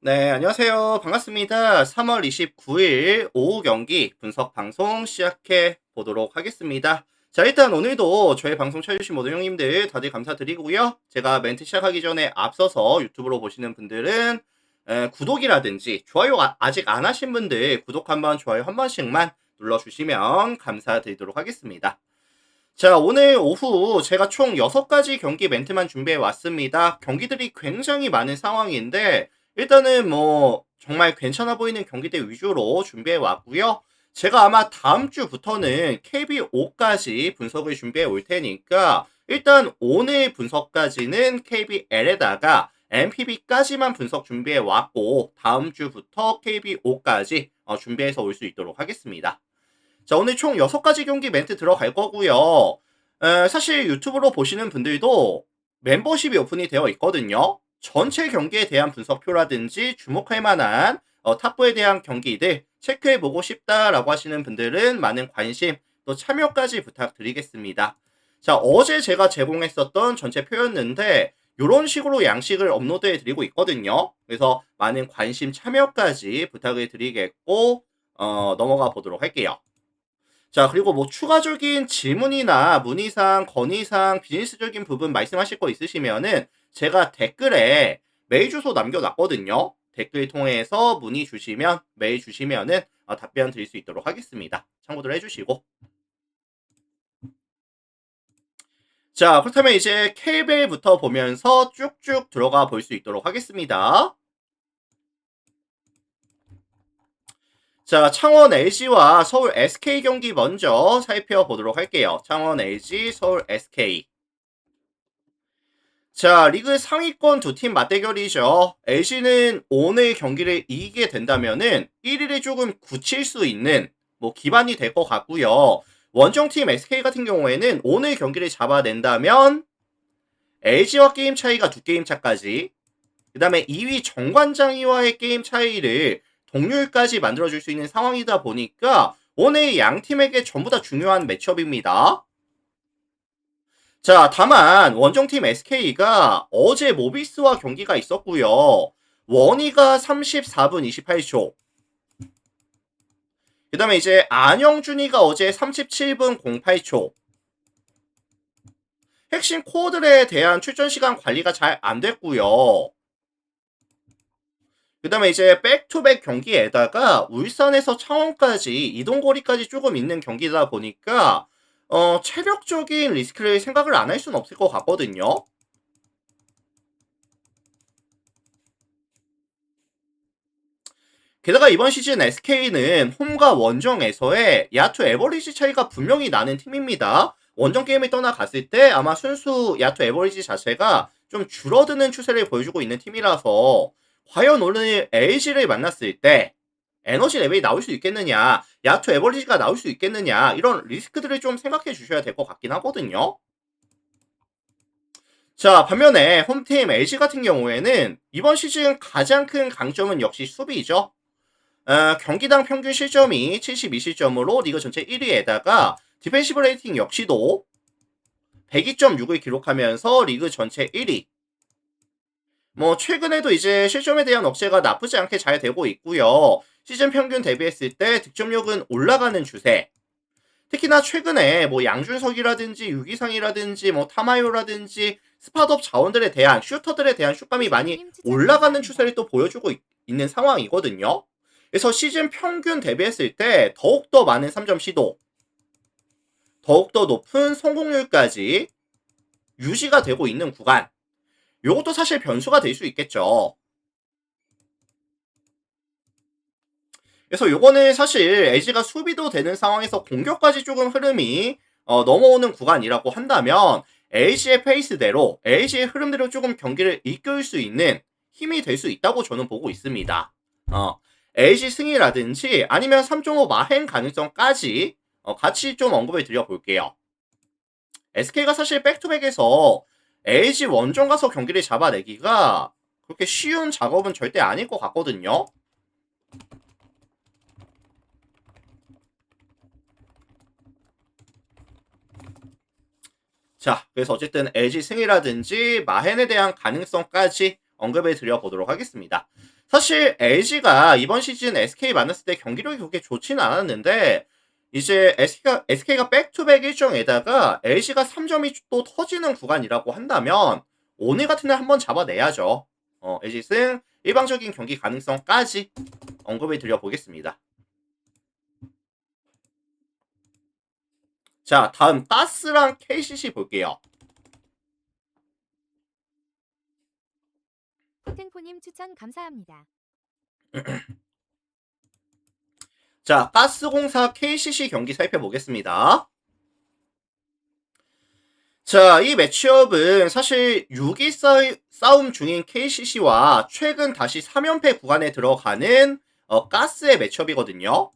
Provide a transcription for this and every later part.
네, 안녕하세요. 반갑습니다. 3월 29일 오후 경기 분석 방송 시작해 보도록 하겠습니다. 자, 일단 오늘도 저희 방송 찾아주신 모든 형님들 다들 감사드리고요. 제가 멘트 시작하기 전에 앞서서 유튜브로 보시는 분들은 구독이라든지 좋아요 아직 안 하신 분들 구독 한 번, 좋아요 한 번씩만 눌러주시면 감사드리도록 하겠습니다. 자, 오늘 오후 제가 총 6가지 경기 멘트만 준비해 왔습니다. 경기들이 굉장히 많은 상황인데, 일단은 뭐, 정말 괜찮아 보이는 경기들 위주로 준비해 왔고요. 제가 아마 다음 주부터는 KBO까지 분석을 준비해 올 테니까, 일단 오늘 분석까지는 KBL에다가 MPB까지만 분석 준비해 왔고, 다음 주부터 KBO까지 준비해서 올 수 있도록 하겠습니다. 자, 오늘 총 6가지 경기 멘트 들어갈 거고요. 사실 유튜브로 보시는 분들도 멤버십이 오픈이 되어 있거든요. 전체 경기에 대한 분석표라든지 주목할 만한 탑부에 대한 경기들 체크해보고 싶다라고 하시는 분들은 많은 관심 또 참여까지 부탁드리겠습니다. 자, 어제 제가 제공했었던 전체 표였는데 이런 식으로 양식을 업로드해 드리고 있거든요. 그래서 많은 관심 참여까지 부탁을 드리겠고 넘어가 보도록 할게요. 자, 그리고 뭐 추가적인 질문이나 문의사항, 건의사항, 비즈니스적인 부분 말씀하실 거 있으시면은 제가 댓글에 메일 주소 남겨놨거든요. 댓글 통해서 문의 주시면, 메일 주시면은 답변 드릴 수 있도록 하겠습니다. 참고들 해주시고. 자, 그렇다면 이제 KBL부터 보면서 쭉쭉 들어가 볼 수 있도록 하겠습니다. 자, 창원 LG와 서울 SK 경기 먼저 살펴보도록 할게요. 창원 LG, 서울 SK. 자, 리그 상위권 두 팀 맞대결이죠. LG는 오늘 경기를 이기게 된다면은 1위를 조금 굳힐 수 있는 뭐 기반이 될 것 같고요. 원정팀 SK 같은 경우에는 오늘 경기를 잡아낸다면 LG와 게임 차이가 두 게임 차까지, 그 다음에 2위 정관장이와의 게임 차이를 동률까지 만들어줄 수 있는 상황이다 보니까 오늘 양 팀에게 전부 다 중요한 매치업입니다. 자, 다만 원정팀 SK가 어제 모비스와 경기가 있었고요. 원희가 34분 28초. 그 다음에 이제 안영준이가 어제 37분 08초. 핵심 코어들에 대한 출전 시간 관리가 잘 안 됐고요. 그 다음에 이제 백투백 경기에다가 울산에서 창원까지 이동거리까지 조금 있는 경기다 보니까 체력적인 리스크를 생각을 안 할 수는 없을 것 같거든요. 게다가 이번 시즌 SK는 홈과 원정에서의 야투 에버리지 차이가 분명히 나는 팀입니다. 원정 게임을 떠나갔을 때 아마 순수 야투 에버리지 자체가 좀 줄어드는 추세를 보여주고 있는 팀이라서 과연 오늘 LG를 만났을 때 에너지 레벨이 나올 수 있겠느냐, 야투 에버리지가 나올 수 있겠느냐, 이런 리스크들을 좀 생각해 주셔야 될 것 같긴 하거든요. 자, 반면에 홈팀 LG 같은 경우에는 이번 시즌 가장 큰 강점은 역시 수비죠. 경기당 평균 실점이 72실점으로 리그 전체 1위에다가 디펜시브 레이팅 역시도 102.6을 기록하면서 리그 전체 1위. 뭐 최근에도 이제 실점에 대한 억제가 나쁘지 않게 잘 되고 있고요. 시즌 평균 대비했을 때 득점력은 올라가는 추세. 특히나 최근에 뭐 양준석이라든지 유기상이라든지 뭐 타마요라든지 스팟업 자원들에 대한 슈터들에 대한 슛감이 많이 올라가는 추세를 또 보여주고 있는 상황이거든요. 그래서 시즌 평균 대비했을 때 더욱더 많은 3점 시도, 더욱더 높은 성공률까지 유지가 되고 있는 구간. 요것도 사실 변수가 될 수 있겠죠. 그래서 요거는 사실 LG가 수비도 되는 상황에서 공격까지 조금 흐름이 넘어오는 구간이라고 한다면 LG의 페이스대로, LG의 흐름대로 조금 경기를 이끌 수 있는 힘이 될 수 있다고 저는 보고 있습니다. LG 승이라든지 아니면 3.5 마행 가능성까지 같이 좀 언급을 드려볼게요. SK가 사실 백투백에서 LG 원정 가서 경기를 잡아내기가 그렇게 쉬운 작업은 절대 아닐 것 같거든요. 자, 그래서 어쨌든 LG 승이라든지 마헨에 대한 가능성까지 언급을 드려보도록 하겠습니다. 사실 LG가 이번 시즌 SK 만났을 때 경기력이 그렇게 좋지는 않았는데 이제 SK가 백투백 일정에다가 LG가 3점이 또 터지는 구간이라고 한다면 오늘 같은 날 한번 잡아내야죠. LG 승 일방적인 경기 가능성까지 언급을 드려보겠습니다. 자, 다음 가스랑 KCC 볼게요. 포텐포님 추천 감사합니다. 자, 가스공사 KCC 경기 살펴보겠습니다. 자, 이 매치업은 사실 6위 싸움 중인 KCC와 최근 다시 3연패 구간에 들어가는 가스의 매치업이거든요.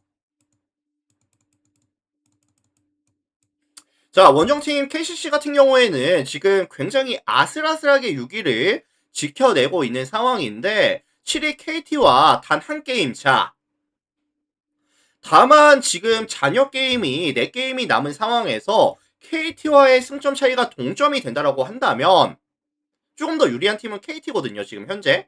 자, 원정팀 KCC 같은 경우에는 지금 굉장히 아슬아슬하게 6위를 지켜내고 있는 상황인데 7위 KT와 단 한 게임 차. 다만 지금 잔여 게임이 4게임이 남은 상황에서 KT와의 승점 차이가 동점이 된다라고 한다면 조금 더 유리한 팀은 KT거든요, 지금 현재.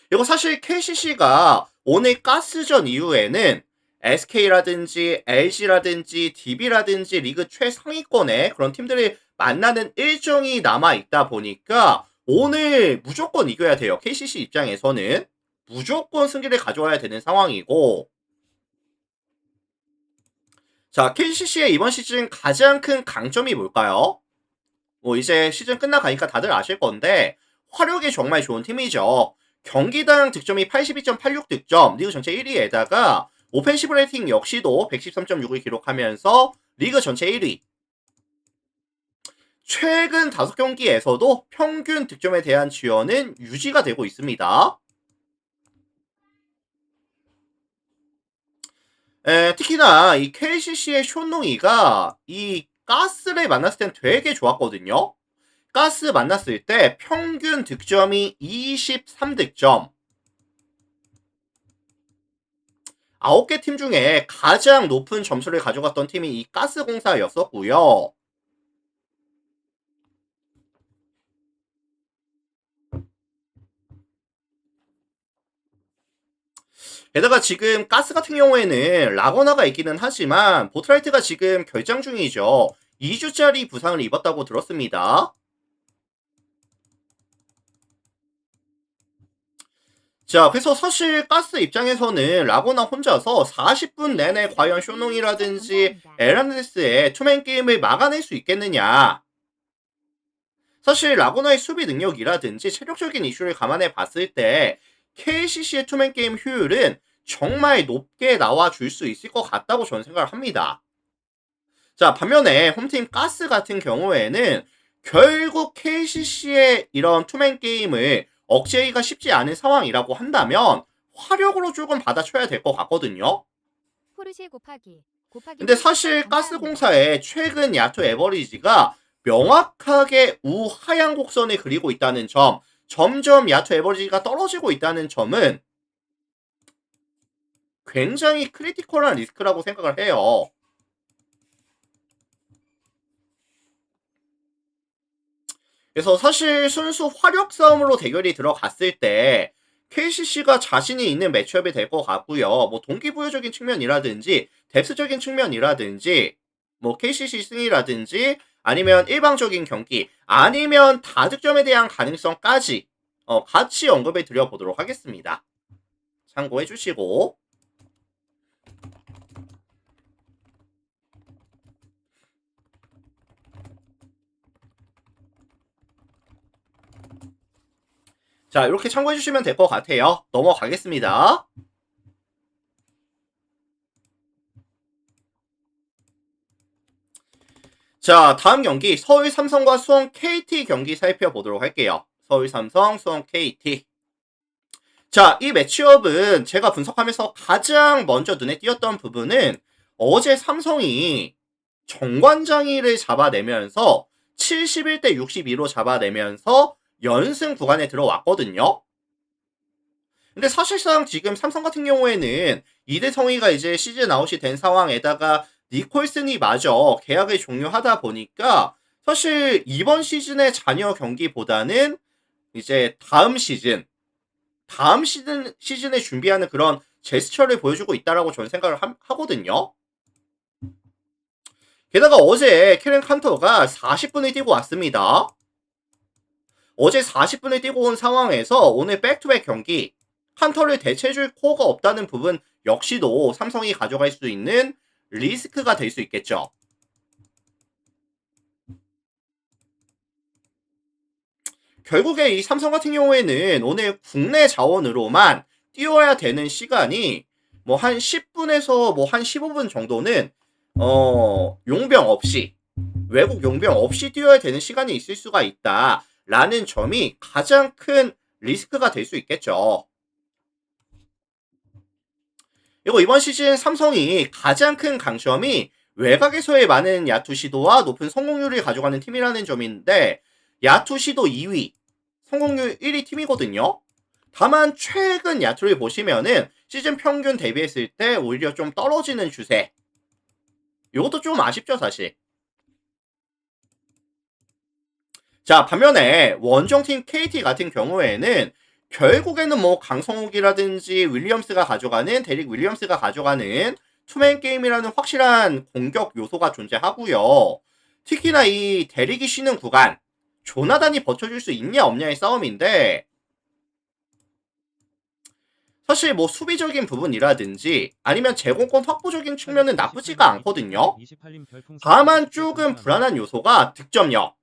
그리고 사실 KCC가 오늘 가스전 이후에는 SK라든지 LG라든지 DB라든지 리그 최상위권의 그런 팀들이 만나는 일정이 남아있다 보니까 오늘 무조건 이겨야 돼요. KCC 입장에서는 무조건 승리를 가져와야 되는 상황이고, 자, KCC의 이번 시즌 가장 큰 강점이 뭘까요? 이제 시즌 끝나가니까 다들 아실 건데 화력이 정말 좋은 팀이죠. 경기당 득점이 82.86득점, 리그 전체 1위에다가 오펜시브 레이팅 역시도 113.6을 기록하면서 리그 전체 1위. 최근 5경기에서도 평균 득점에 대한 지원은 유지가 되고 있습니다. 특히나 이 KCC의 쇼농이가 이 가스를 만났을 땐 되게 좋았거든요. 가스 만났을 때 평균 득점이 23득점. 9개 팀 중에 가장 높은 점수를 가져갔던 팀이 이 가스공사였었고요. 게다가 지금 가스 같은 경우에는 라거나가 있기는 하지만 보트라이트가 지금 결장 중이죠. 2주짜리 부상을 입었다고 들었습니다. 자, 그래서 사실 가스 입장에서는 라고나 혼자서 40분 내내 과연 쇼농이라든지 에란데스의 투맨 게임을 막아낼 수 있겠느냐. 사실 라고나의 수비 능력이라든지 체력적인 이슈를 감안해 봤을 때 KCC의 투맨 게임 효율은 정말 높게 나와줄 수 있을 것 같다고 저는 생각을 합니다. 자, 반면에 홈팀 가스 같은 경우에는 결국 KCC의 이런 투맨 게임을 억제하기가 쉽지 않은 상황이라고 한다면 화력으로 조금 받아쳐야 될 것 같거든요. 포르쉐 곱하기 근데 사실 가스공사의 최근 야투 에버리지가 명확하게 우하향 곡선을 그리고 있다는 점, 점점 야투 에버리지가 떨어지고 있다는 점은 굉장히 크리티컬한 리스크라고 생각을 해요. 그래서 사실 순수 화력 싸움으로 대결이 들어갔을 때 KCC가 자신이 있는 매치업이 될 것 같고요. 뭐 동기부여적인 측면이라든지 뎁스적인 측면이라든지 뭐 KCC 승이라든지 아니면 일방적인 경기 아니면 다득점에 대한 가능성까지 같이 언급해 드려보도록 하겠습니다. 참고해 주시고, 자, 이렇게 참고해 주시면 될 것 같아요. 넘어가겠습니다. 자, 다음 경기 서울 삼성과 수원 KT 경기 살펴보도록 할게요. 서울 삼성, 수원 KT. 자, 이 매치업은 제가 분석하면서 가장 먼저 눈에 띄었던 부분은 어제 삼성이 정관장이를 잡아내면서 71대 62로 잡아내면서 연승 구간에 들어왔거든요. 근데 사실상 지금 삼성 같은 경우에는 이대성이가 이제 시즌 아웃이 된 상황에다가 니콜슨이 마저 계약을 종료하다 보니까 사실 이번 시즌의 잔여 경기보다는 이제 다음 시즌에 준비하는 그런 제스처를 보여주고 있다라고 저는 생각을 하거든요. 게다가 어제 캐런 칸터가 40분을 뛰고 왔습니다. 어제 40분을 뛰고 온 상황에서 오늘 백투백 경기 칸터를 대체해줄 코어가 없다는 부분 역시도 삼성이 가져갈 수 있는 리스크가 될 수 있겠죠. 결국에 이 삼성 같은 경우에는 오늘 국내 자원으로만 뛰어야 되는 시간이 뭐 한 10분에서 뭐 한 15분 정도는 용병 없이 외국 용병 없이 뛰어야 되는 시간이 있을 수가 있다라는 점이 가장 큰 리스크가 될 수 있겠죠. 그리고 이번 시즌 삼성이 가장 큰 강점이 외곽에서의 많은 야투 시도와 높은 성공률을 가져가는 팀이라는 점인데 야투 시도 2위, 성공률 1위 팀이거든요. 다만 최근 야투를 보시면은 시즌 평균 대비했을 때 오히려 좀 떨어지는 추세. 이것도 좀 아쉽죠, 사실. 자, 반면에 원정팀 KT 같은 경우에는 결국에는 뭐 강성욱이라든지 데릭 윌리엄스가 가져가는 투맨 게임이라는 확실한 공격 요소가 존재하고요. 특히나 이 데릭이 쉬는 구간, 조나단이 버텨줄 수 있냐 없냐의 싸움인데 사실 뭐 수비적인 부분이라든지 아니면 제공권 확보적인 측면은 나쁘지가 않거든요. 다만 조금 불안한 요소가 득점력.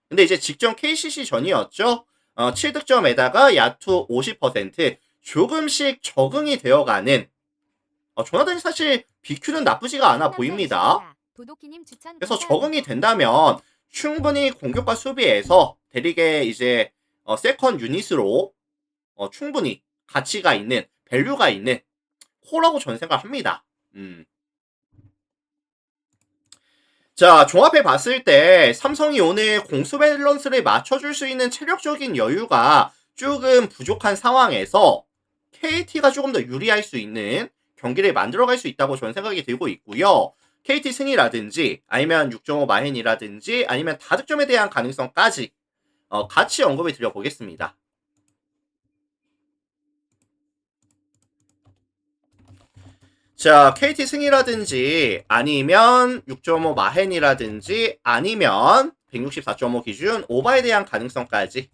근데 이제 직전 KCC 전이었죠. 7득점에다가 야투 50% 조금씩 적응이 되어가는 조나단이 사실 BQ는 나쁘지가 않아 보입니다. 도도키님 추천 그래서 감사합니다. 적응이 된다면 충분히 공격과 수비에서 대릭의 이제 세컨 유닛으로 충분히 가치가 있는 밸류가 있는 코라고 저는 생각합니다. 자, 종합해 봤을 때 삼성이 오늘 공수 밸런스를 맞춰줄 수 있는 체력적인 여유가 조금 부족한 상황에서 KT가 조금 더 유리할 수 있는 경기를 만들어갈 수 있다고 저는 생각이 들고 있고요. KT 승이라든지 아니면 6.5 마헨이라든지 아니면 다득점에 대한 가능성까지 같이 언급을 드려보겠습니다. 자, KT 승이라든지 아니면 6.5 마헨이라든지 아니면 164.5 기준 오바에 대한 가능성까지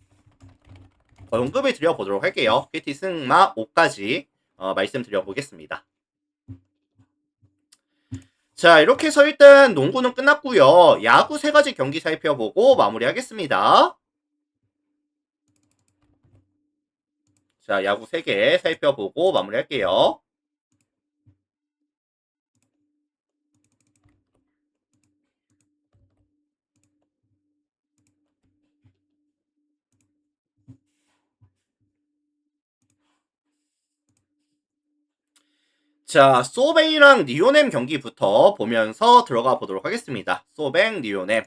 언급을 드려보도록 할게요. KT 승마 5까지 말씀드려보겠습니다. 자, 이렇게 해서 일단 농구는 끝났고요. 야구 3가지 경기 살펴보고 마무리하겠습니다. 자, 야구 3개 살펴보고 마무리할게요. 자, 소뱅이랑 리오넴 경기부터 보면서 들어가 보도록 하겠습니다. 소뱅, 리오넴.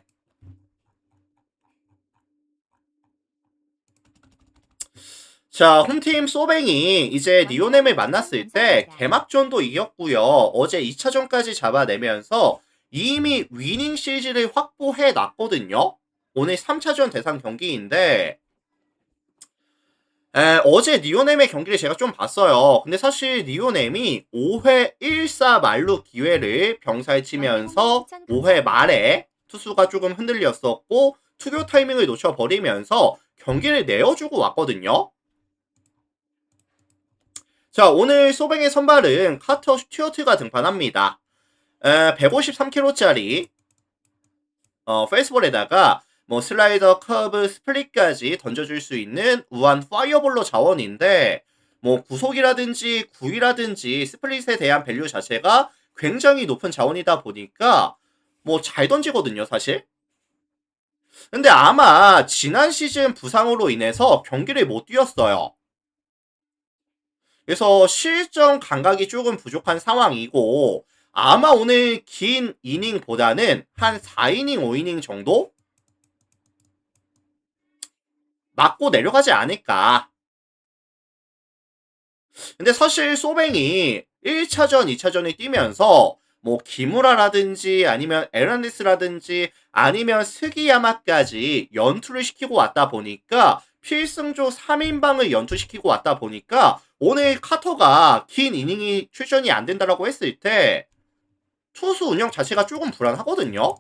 자, 홈팀 소뱅이 이제 리오넴을 만났을 때 개막전도 이겼고요. 어제 2차전까지 잡아내면서 이미 위닝 시리즈를 확보해 놨거든요. 오늘 3차전 대상 경기인데 어제 리오넴의 경기를 제가 좀 봤어요. 근데 사실 리오넴이 5회 1사 말루 기회를 병살 치면서 5회 말에 투수가 조금 흔들렸었고 투교 타이밍을 놓쳐버리면서 경기를 내어주고 왔거든요. 자, 오늘 소뱅의 선발은 카터 스튜어트가 등판합니다. 153kg짜리 페이스볼에다가 뭐 슬라이더, 커브, 스플릿까지 던져줄 수 있는 우한 파이어볼러 자원인데 뭐 구속이라든지 구위라든지 스플릿에 대한 밸류 자체가 굉장히 높은 자원이다 보니까 뭐 잘 던지거든요, 사실. 근데 아마 지난 시즌 부상으로 인해서 경기를 못 뛰었어요. 그래서 실전 감각이 조금 부족한 상황이고 아마 오늘 긴 이닝보다는 한 4이닝, 5이닝 정도 맞고 내려가지 않을까. 근데 사실 소뱅이 1차전, 2차전을 뛰면서 뭐 기무라라든지 아니면 에란디스라든지 아니면 스기야마까지 연투를 시키고 왔다 보니까 필승조 3인방을 연투시키고 왔다 보니까 오늘 카터가 긴 이닝이 출전이 안 된다라고 했을 때 투수 운영 자체가 조금 불안하거든요.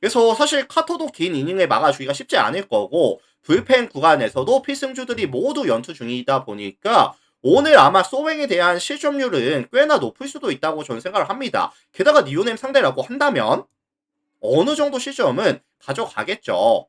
그래서 사실 카터도 긴 이닝을 막아주기가 쉽지 않을 거고 불펜 구간에서도 필승주들이 모두 연투 중이다 보니까 오늘 아마 소뱅에 대한 실점률은 꽤나 높을 수도 있다고 저는 생각을 합니다. 게다가 니오넴 상대라고 한다면 어느 정도 실점은 가져가겠죠.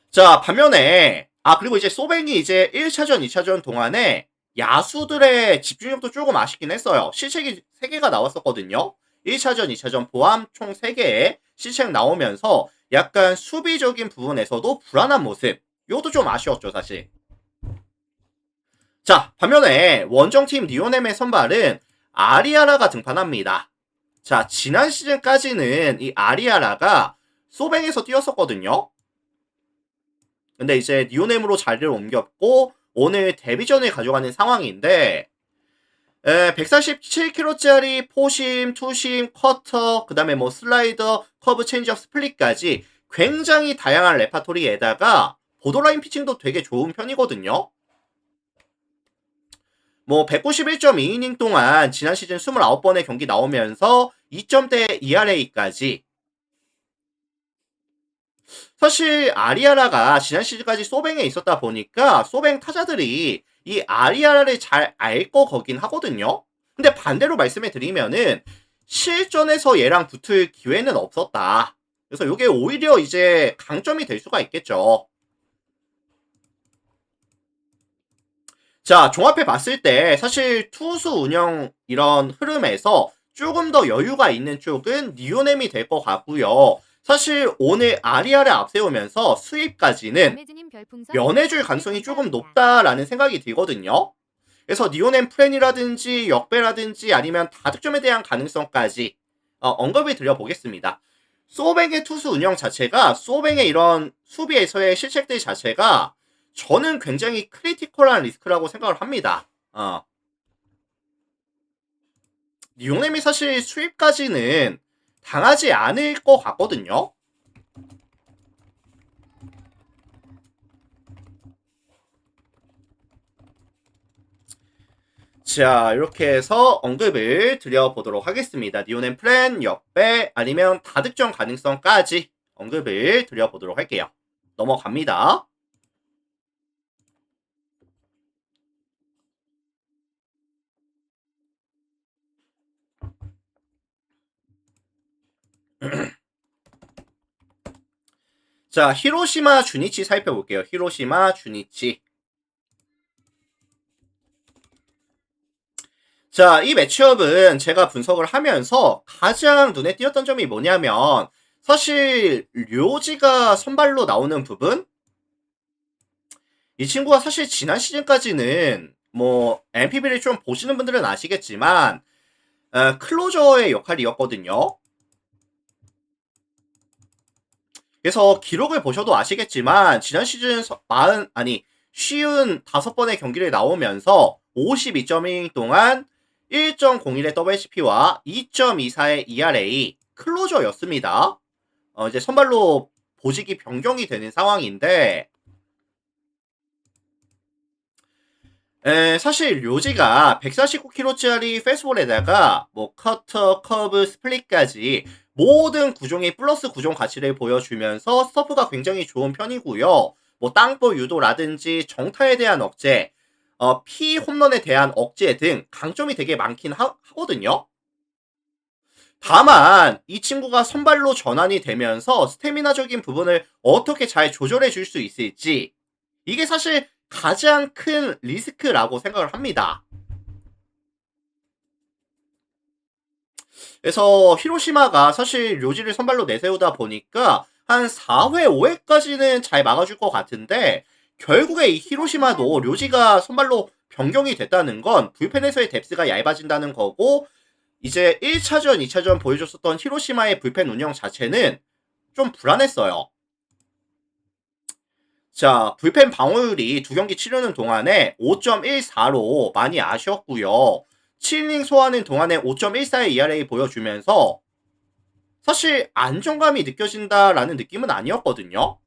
자, 반면에 그리고 이제 소뱅이 이제 1차전, 2차전 동안에 야수들의 집중력도 조금 아쉽긴 했어요. 실책이 3개가 나왔었거든요. 1차전, 2차전 포함 총 3개의 실책 나오면서 약간 수비적인 부분에서도 불안한 모습. 이것도 좀 아쉬웠죠, 사실. 자, 반면에 원정팀 리오넴의 선발은 아리아라가 등판합니다. 자, 지난 시즌까지는 이 아리아라가 소뱅에서 뛰었었거든요. 근데 이제 리오넴으로 자리를 옮겼고 오늘 데뷔전을 가져가는 상황인데 147kg짜리 포심, 투심, 커터, 그 다음에 뭐 슬라이더, 커브, 체인지업, 스플릿까지 굉장히 다양한 레파토리에다가 보더라인 피칭도 되게 좋은 편이거든요. 뭐 191.2이닝 동안 지난 시즌 29번의 경기 나오면서 2점대 ERA까지 사실 아리아라가 지난 시즌까지 소뱅에 있었다 보니까 소뱅 타자들이 이 아리아라를 잘 알고 거긴 하거든요. 근데 반대로 말씀해 드리면은 실전에서 얘랑 붙을 기회는 없었다. 그래서 이게 오히려 이제 강점이 될 수가 있겠죠. 자, 종합해 봤을 때 사실 투수 운영 이런 흐름에서 조금 더 여유가 있는 쪽은 니오넴이 될 것 같고요. 사실 오늘 아리아를 앞세우면서 수입까지는 매즈님 별풍선 면해줄 가능성이 조금 높다라는 생각이 들거든요. 그래서 니오넴 프렌이라든지 역배라든지 아니면 다득점에 대한 가능성까지 언급을 드려보겠습니다. 소뱅의 투수 운영 자체가 소뱅의 이런 수비에서의 실책들 자체가 저는 굉장히 크리티컬한 리스크라고 생각을 합니다. 니오넴이 사실 수입까지는 당하지 않을 것 같거든요. 자, 이렇게 해서 언급을 드려보도록 하겠습니다. 니오넴 플랜, 역배, 아니면 다득점 가능성까지 언급을 드려보도록 할게요. 넘어갑니다. 자, 히로시마 주니치 살펴볼게요. 히로시마 주니치. 자, 이 매치업은 제가 분석을 하면서 가장 눈에 띄었던 점이 뭐냐면 사실 료지가 선발로 나오는 부분? 이 친구가 사실 지난 시즌까지는 뭐 MPB를 좀 보시는 분들은 아시겠지만 클로저의 역할이었거든요. 그래서 기록을 보셔도 아시겠지만 지난 시즌 55번의 경기를 나오면서 52.1 동안 1.01의 WHP와 2.24의 ERA 클로저였습니다. 이제 선발로 보직이 변경이 되는 상황인데 사실 료지가 149kg짜리 페스볼에다가 뭐 커터, 커브, 스플릿까지 모든 구종의 플러스 구종 가치를 보여주면서 스토프가 굉장히 좋은 편이고요. 뭐 땅볼 유도라든지 정타에 대한 억제, 피 홈런에 대한 억제 등 강점이 되게 많긴 하거든요. 다만 이 친구가 선발로 전환이 되면서 스태미나적인 부분을 어떻게 잘 조절해 줄 수 있을지 이게 사실 가장 큰 리스크라고 생각을 합니다. 그래서 히로시마가 사실 료지를 선발로 내세우다 보니까 한 4회, 5회까지는 잘 막아줄 것 같은데 결국에 이 히로시마도 료지가 선발로 변경이 됐다는 건 불펜에서의 뎁스가 얇아진다는 거고 이제 1차전, 2차전 보여줬었던 히로시마의 불펜 운영 자체는 좀 불안했어요. 자, 불펜 방어율이 두 경기 치르는 동안에 5.14로 많이 아쉬웠고요. 7이닝 소화하는 동안에 5.14의 ERA 보여주면서 사실 안정감이 느껴진다라는 느낌은 아니었거든요.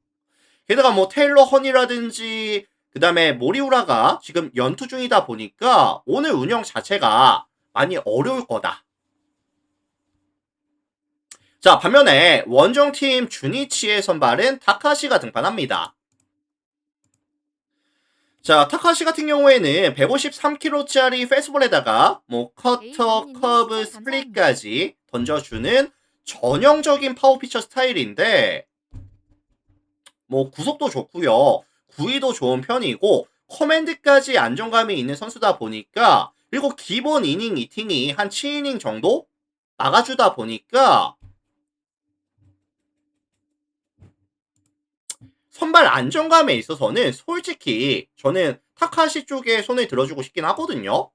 게다가 뭐 테일러 허니라든지 그 다음에 모리우라가 지금 연투 중이다 보니까 오늘 운영 자체가 많이 어려울 거다. 자, 반면에 원정팀 주니치의 선발은 타카시가 등판합니다. 자, 타카시 같은 경우에는 153kg짜리 페스볼에다가 뭐 커터, 커브, 스플릿까지 던져주는 전형적인 파워 피처 스타일인데 뭐 구속도 좋고요. 구위도 좋은 편이고 커맨드까지 안정감이 있는 선수다 보니까 그리고 기본 이닝 이팅이 한 7이닝 정도 막아주다 보니까 선발 안정감에 있어서는 솔직히 저는 타카시 쪽에 손을 들어주고 싶긴 하거든요.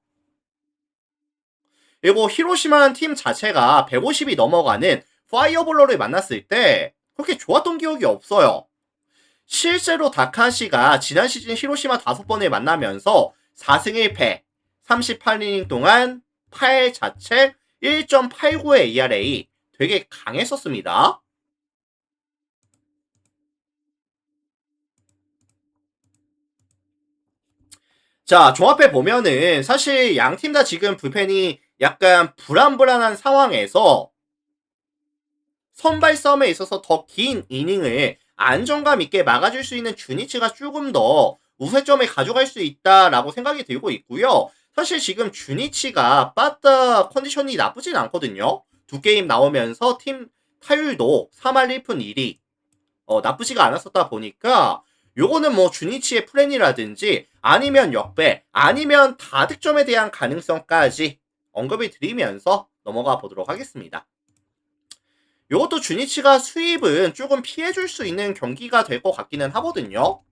그리고 히로시마는 팀 자체가 150이 넘어가는 파이어볼러를 만났을 때 그렇게 좋았던 기억이 없어요. 실제로 다카시가 지난 시즌 히로시마 5번을 만나면서 4승 1패, 38이닝 동안 8자책 1.89의 ERA 되게 강했었습니다. 자, 종합해 보면은 사실 양 팀 다 지금 불펜이 약간 불안불안한 상황에서 선발 싸움에 있어서 더 긴 이닝을 안정감 있게 막아줄 수 있는 주니치가 조금 더 우세점을 가져갈 수 있다라고 생각이 들고 있고요. 사실 지금 주니치가 빠따 컨디션이 나쁘진 않거든요. 두 게임 나오면서 팀 타율도 3할 1푼 1리 나쁘지가 않았었다 보니까 요거는 뭐 주니치의 플랜이라든지 아니면 역배 아니면 다득점에 대한 가능성까지 언급을 드리면서 넘어가 보도록 하겠습니다. 요것도 주니치가 수입은 조금 피해줄 수 있는 경기가 될 것 같기는 하거든요.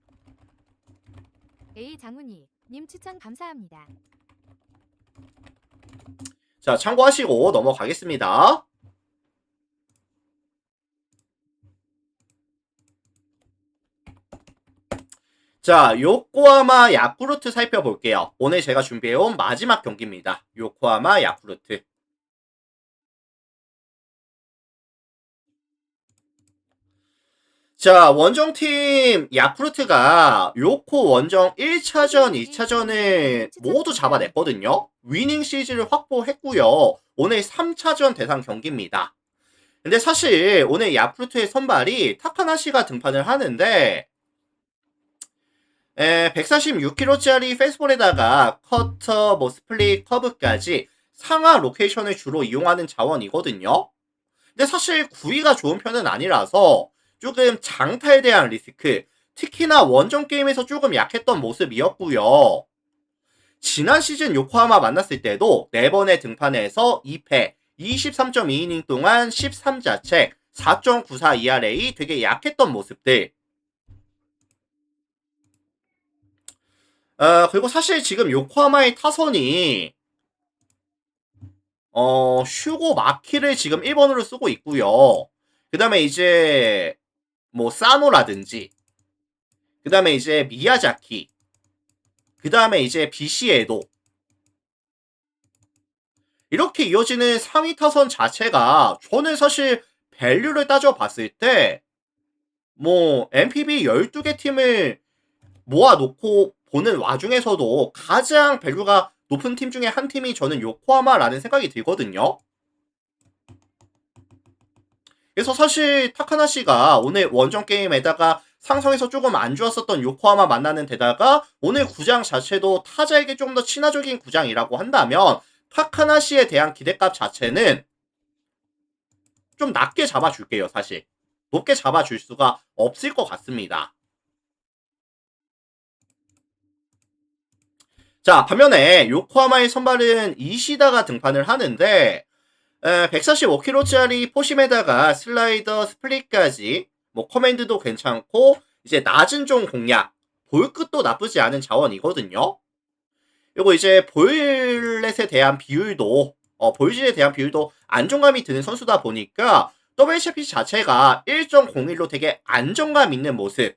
A 장훈이 님 추천 감사합니다. 자, 참고하시고 넘어가겠습니다. 자, 요코하마 야쿠르트 살펴볼게요. 오늘 제가 준비해온 마지막 경기입니다. 요코하마 야쿠르트. 자, 원정팀 야쿠르트가 요코 원정 1차전, 2차전을 모두 잡아냈거든요. 위닝 시리즈를 확보했고요. 오늘 3차전 대상 경기입니다. 근데 사실 오늘 야쿠르트의 선발이 타카나시가 등판을 하는데 146kg짜리 페스볼에다가 커터, 뭐 스플릿, 커브까지 상하 로케이션을 주로 이용하는 자원이거든요. 근데 사실 구위가 좋은 편은 아니라서 조금 장타에 대한 리스크, 특히나 원정 게임에서 조금 약했던 모습이었고요. 지난 시즌 요코하마 만났을 때도 4번의 등판에서 2패, 23.2이닝 동안 13자책, 4.94 ERA 되게 약했던 모습들. 그리고 사실 지금 요코하마의 타선이 슈고 마키를 지금 1번으로 쓰고 있고요. 그 다음에 이제 뭐 사노라든지 그 다음에 이제 미야자키 그 다음에 이제 비시에도 이렇게 이어지는 상위 타선 자체가 저는 사실 밸류를 따져봤을 때 뭐 MPB 12개 팀을 모아놓고 보는 와중에서도 가장 밸류가 높은 팀 중에 한 팀이 저는 요코하마라는 생각이 들거든요. 그래서 사실 타카나시가 오늘 원정 게임에다가 상성에서 조금 안 좋았었던 요코하마 만나는 데다가 오늘 구장 자체도 타자에게 좀 더 친화적인 구장이라고 한다면 타카나시에 대한 기대값 자체는 좀 낮게 잡아줄게요, 사실. 높게 잡아줄 수가 없을 것 같습니다. 자, 반면에 요코하마의 선발은 이시다가 등판을 하는데 145kg짜리 포심에다가 슬라이더 스플릿까지 뭐 커맨드도 괜찮고 이제 낮은 종 공략 볼 끝도 나쁘지 않은 자원이거든요. 그리고 이제 볼렛에 대한 비율도 볼질에 대한 비율도 안정감이 드는 선수다 보니까 WHP 자체가 1.01로 되게 안정감 있는 모습.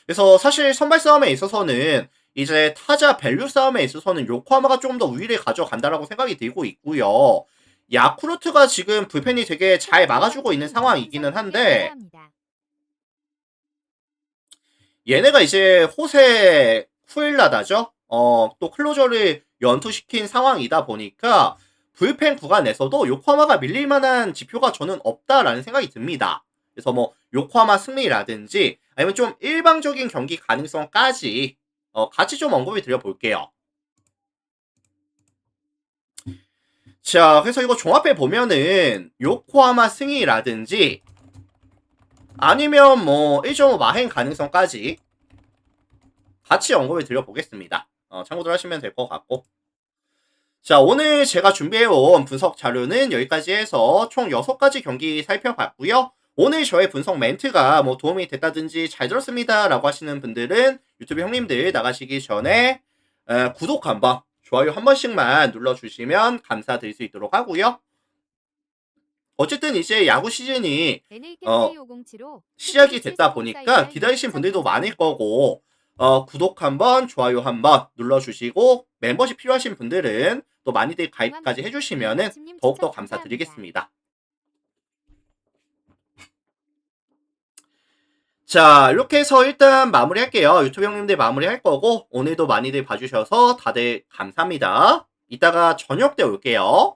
그래서 사실 선발 싸움에 있어서는 이제 타자 밸류 싸움에 있어서는 요코하마가 조금 더 우위를 가져간다라고 생각이 들고 있고요. 야쿠르트가 지금 불펜이 되게 잘 막아주고 있는 상황이기는 한데 감사합니다. 얘네가 이제 호세 쿠엘라다죠. 또 클로저를 연투시킨 상황이다 보니까 불펜 구간에서도 요코하마가 밀릴 만한 지표가 저는 없다라는 생각이 듭니다. 그래서 뭐 요코하마 승리라든지 아니면 좀 일방적인 경기 가능성까지 같이 좀 언급을 드려볼게요. 자, 그래서 이거 종합해 보면은 요코하마 승리라든지 아니면 뭐 1.5 마행 가능성까지 같이 언급을 드려보겠습니다. 참고들 하시면 될 것 같고. 자, 오늘 제가 준비해온 분석 자료는 여기까지 해서 총 6가지 경기 살펴봤고요. 오늘 저의 분석 멘트가 뭐 도움이 됐다든지 잘 들었습니다 라고 하시는 분들은 유튜브 형님들 나가시기 전에 구독 한번, 좋아요 한 번씩만 눌러주시면 감사드릴 수 있도록 하고요. 어쨌든 이제 야구 시즌이 시작이 됐다 보니까 기다리신 분들도 많을 거고 구독 한번, 좋아요 한번 눌러주시고 멤버십 필요하신 분들은 또 많이들 가입까지 해주시면 더욱더 감사드리겠습니다. 자, 이렇게 해서 일단 마무리할게요. 유튜브 형님들 마무리할 거고 오늘도 많이들 봐주셔서 다들 감사합니다. 이따가 저녁 때 올게요.